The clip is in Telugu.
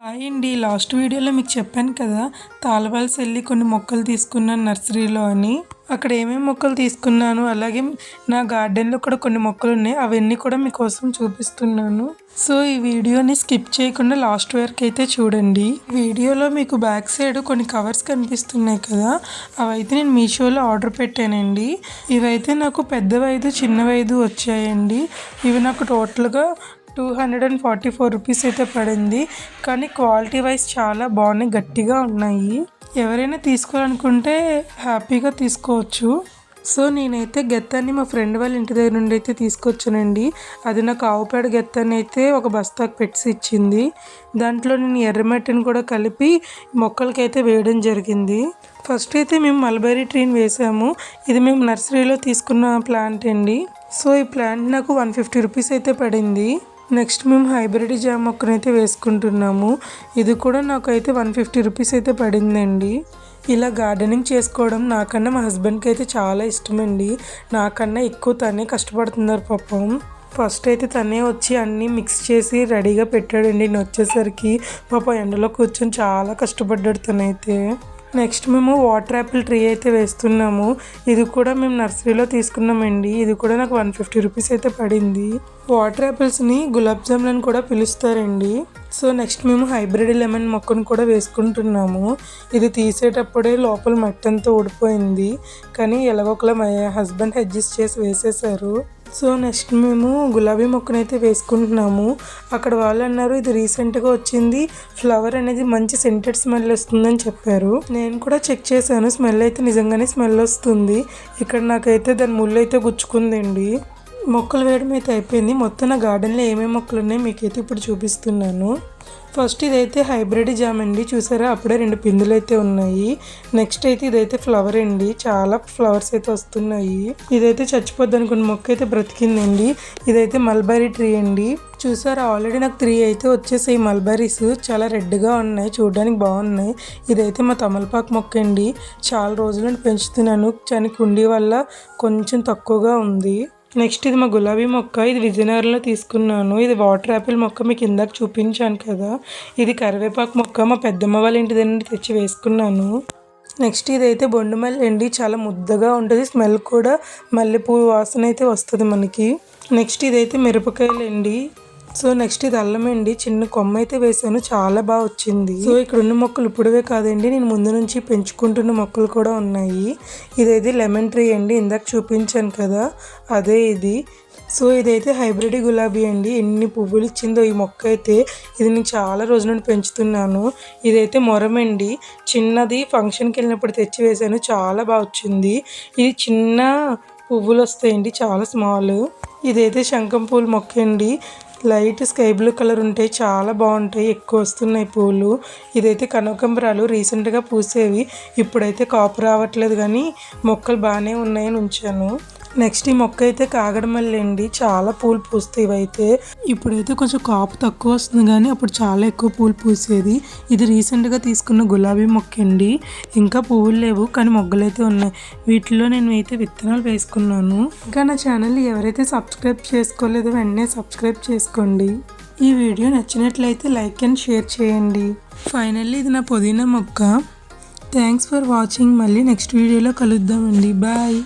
హాయ్ అండి. లాస్ట్ వీడియోలో మీకు చెప్పాను కదా, తాళవలస వెళ్ళి కొన్ని మొక్కలు తీసుకున్నాను నర్సరీలో అని. అక్కడ ఏమేమి మొక్కలు తీసుకున్నాను, అలాగే నా గార్డెన్లో కూడా కొన్ని మొక్కలు ఉన్నాయి, అవన్నీ కూడా మీకోసం చూపిస్తున్నాను. సో ఈ వీడియోని స్కిప్ చేయకుండా లాస్ట్ వరకు అయితే చూడండి. వీడియోలో మీకు బ్యాక్ సైడ్ కొన్ని కవర్స్ కనిపిస్తున్నాయి కదా, అవైతే నేను మీషోలో ఆర్డర్ పెట్టానండి. ఇవైతే నాకు పెద్దవైదు చిన్నవైదు వచ్చాయండి. ఇవి నాకు టోటల్గా 244 రూపీస్ అయితే పడింది. కానీ క్వాలిటీ వైజ్ చాలా బాగున్నాయి, గట్టిగా ఉన్నాయి. ఎవరైనా తీసుకోవాలనుకుంటే హ్యాపీగా తీసుకోవచ్చు. సో నేనైతే గెత్తాన్ని మా ఫ్రెండ్ వాళ్ళ ఇంటి దగ్గర నుండి అయితే తీసుకొచ్చానండి. అది నాకు ఆవుపేడ గెత్తాన్ని అయితే ఒక బస్తాకు పెట్టి ఇచ్చింది. దాంట్లో నేను ఎర్రమట్టిని కూడా కలిపి మొక్కలకైతే వేయడం జరిగింది. ఫస్ట్ అయితే మేము మల్బరీ ట్రీని వేసాము. ఇది మేము నర్సరీలో తీసుకున్న ప్లాంట్ అండి. సో ఈ ప్లాంట్ నాకు 150 రూపీస్ అయితే పడింది. నెక్స్ట్ మేము హైబ్రిడ్ జామ మొక్కనైతే వేసుకుంటున్నాము. ఇది కూడా నాకైతే 150 రూపీస్ అయితే పడిందండి. ఇలా గార్డెనింగ్ చేసుకోవడం నాకన్నా మా హస్బెండ్కి అయితే చాలా ఇష్టమండి. నాకన్నా ఎక్కువ తనే కష్టపడుతున్నారు పాపం. ఫస్ట్ అయితే తనే వచ్చి అన్నీ మిక్స్ చేసి రెడీగా పెట్టాడండి. నేను వచ్చేసరికి పాపం ఎండలో కూర్చొని చాలా కష్టపడ్డాడు తనైతే. నెక్స్ట్ మేము వాటర్ యాపిల్ ట్రీ అయితే వేస్తున్నాము. ఇది కూడా మేము నర్సరీలో తీసుకున్నామండి. ఇది కూడా నాకు 150 రూపీస్ అయితే పడింది. వాటర్ యాపిల్స్ని గులాబ్ జాములని కూడా పిలుస్తారండి. సో నెక్స్ట్ మేము హైబ్రిడ్ లెమన్ మొక్కను కూడా వేసుకుంటున్నాము. ఇది తీసేటప్పుడే లోపల మట్టి అంతా ఊడిపోయింది, కానీ ఎలాగోకలా మా హస్బెండ్ అడ్జస్ట్ చేసి వేసేసారు. సో నెక్స్ట్ మేము గులాబీ మొక్కనైతే వేసుకుంటున్నాము. అక్కడ వాళ్ళు అన్నారు ఇది రీసెంట్గా వచ్చింది, ఫ్లవర్ అనేది మంచి సెంటెడ్ స్మెల్ వస్తుందని చెప్పారు. నేను కూడా చెక్ చేశాను, స్మెల్ అయితే నిజంగానే స్మెల్ వస్తుంది. ఇక్కడ నాకైతే దాని ముళ్ళు అయితే గుచ్చుకుందండి. మొక్కలు వేయడం అయితే అయిపోయింది. మొత్తం నా గార్డెన్లో ఏమేమి మొక్కలు ఉన్నాయో మీకైతే ఇప్పుడు చూపిస్తున్నాను. ఫస్ట్ ఇదైతే హైబ్రిడ్ జామ్ అండి, చూసారా అప్పుడే 2 పిందులు అయితే ఉన్నాయి. నెక్స్ట్ అయితే ఇదైతే ఫ్లవర్ అండి, చాలా ఫ్లవర్స్ అయితే వస్తున్నాయి. ఇదైతే చచ్చిపోద్ది అనుకున్న మొక్క అయితే బ్రతికిందండి. ఇదైతే మల్బరీ ట్రీ అండి, చూసారా ఆల్రెడీ నాకు 3 అయితే వచ్చేసాయి. మల్బరీస్ చాలా రెడ్గా ఉన్నాయి, చూడడానికి బాగున్నాయి. ఇదైతే మా తమలపాకు మొక్క అండి, చాలా రోజుల నుండి పెంచుతున్నాను, కానీ కుండీ వల్ల కొంచెం తక్కువగా ఉంది. నెక్స్ట్ ఇది మా గులాబీ మొక్క, ఇది విజయనగరంలో తీసుకున్నాను. ఇది వాటర్ యాపిల్ మొక్క మీకు ఇందాక చూపించాను కదా. ఇది కరివేపాకు మొక్క మా పెద్దమ్మ వాళ్ళ ఇంటి దగ్గర నుండి తెచ్చి వేసుకున్నాను. నెక్స్ట్ ఇదైతే బొండుమల్లి అండి, చాలా ముద్దగా ఉంటుంది, స్మెల్ కూడా మల్లెపూ వాసన అయితే వస్తుంది మనకి. నెక్స్ట్ ఇదైతే మిరపకాయలు అండి. సో నెక్స్ట్ ఇది అల్లం అండి, చిన్న కొమ్మ అయితే వేసాను, చాలా బాగా వచ్చింది. సో ఇక్కడ ఉన్న మొక్కలు ఇప్పుడువే కాదండి, నేను ముందు నుంచి పెంచుకుంటున్న మొక్కలు కూడా ఉన్నాయి. ఇదైతే లెమన్ ట్రీ అండి, ఇందాక చూపించాను కదా అదే ఇది. సో ఇదైతే హైబ్రిడ్ గులాబీ అండి, ఎన్ని పువ్వులు ఇచ్చిందో ఈ మొక్క అయితే. ఇది నేను చాలా రోజుల నుండి పెంచుతున్నాను. ఇదైతే మొరం అండి, చిన్నది ఫంక్షన్కి వెళ్ళినప్పుడు తెచ్చి వేసాను, చాలా బాగా వచ్చింది. ఇది చిన్న పువ్వులు వస్తాయండి, చాలా స్మాల్. ఇదైతే శంఖం పూల మొక్క అండి, లైట్ స్కై బ్లూ కలర్ ఉంటాయి, చాలా బాగుంటాయి, ఎక్కువ వస్తున్నాయి పూలు. ఇదైతే కనకాంబరాలు రీసెంట్గా పూసేవి, ఇప్పుడైతే కాపు రావట్లేదు, కానీ మొక్కలు బాగానే ఉన్నాయని ఉంచాను. నెక్స్ట్ ఈ మొక్క అయితే కాగడమల్లి అండి, చాలా పూలు పూస్తాయి ఇవైతే. ఇప్పుడైతే కొంచెం కాపు తక్కువ వస్తుంది, కానీ అప్పుడు చాలా ఎక్కువ పూలు పూసేది. ఇది రీసెంట్గా తీసుకున్న గులాబీ మొక్క అండి, ఇంకా పువ్వులు లేవు కానీ మొగ్గలైతే ఉన్నాయి. వీటిలో నేను అయితే విత్తనాలు వేసుకున్నాను. ఇంకా నా ఛానల్ని ఎవరైతే సబ్స్క్రైబ్ చేసుకోలేదో వెంటనే సబ్స్క్రైబ్ చేసుకోండి. ఈ వీడియో నచ్చినట్లయితే లైక్ అండ్ షేర్ చేయండి. ఫైనల్లీ ఇది నా పుదీనా మొక్క. Thanks for watching. మళ్ళీ నెక్స్ట్ వీడియోలో కలుద్దామండి. బాయ్.